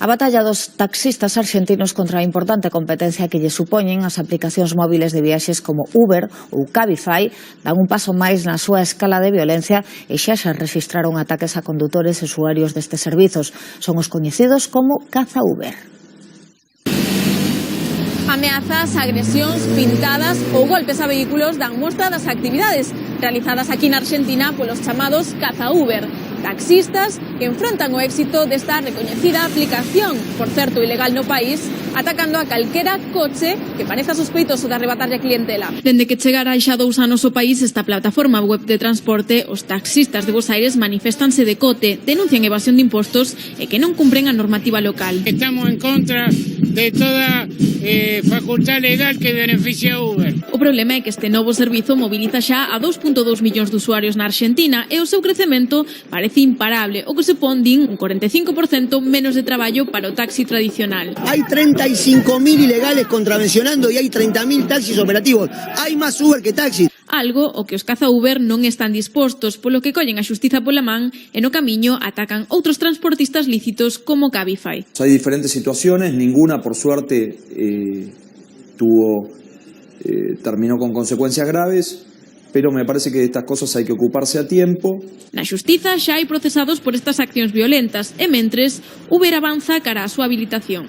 A batalla dos taxistas arxentinos contra a importante competencia que lle supoñen as aplicacións móviles de viaxes como Uber ou Cabify dan un paso máis na súa escala de violencia e xa se rexistraron ataques a condutores e usuarios destes servizos. Son os coñecidos como caza Uber. Ameazas, agresións, pintadas ou golpes a vehículos dan mostra das actividades realizadas aquí na Argentina polos chamados caza Uber. Taxistas que enfrontan o éxito desta recoñecida aplicación, por certo ilegal no país, atacando a calquera coche que pareza sospeitoso de arrebatarlle a clientela. Dende que chegara hai xa 2 anos ao país esta plataforma web de transporte, os taxistas de Buenos Aires manifestanse de cote, denuncian evasión de impostos e que non cumpren a normativa local. Estamos en contra de toda facultad legal que beneficia a Uber. O problema é que este novo servizo moviliza xa a 2,2 millóns de usuarios na Argentina e o seu crecemento parece imparable, o que supón, din, un 45% menos de traballo para o taxi tradicional. Hay 35.000 ilegales contravencionando y hay 30.000 taxis operativos. Hay más Uber que taxis. Algo o que os caza Uber non están dispostos, polo que collen a xustiza pola man e no camiño atacan outros transportistas lícitos como Cabify. Hay diferentes situaciones, ninguna por suerte terminó con consecuencias graves, pero me parece que de estas cosas hay que ocuparse a tiempo. Na xustiza xa hai procesados por estas accións violentas e mentres Uber avanza cara á súa habilitación.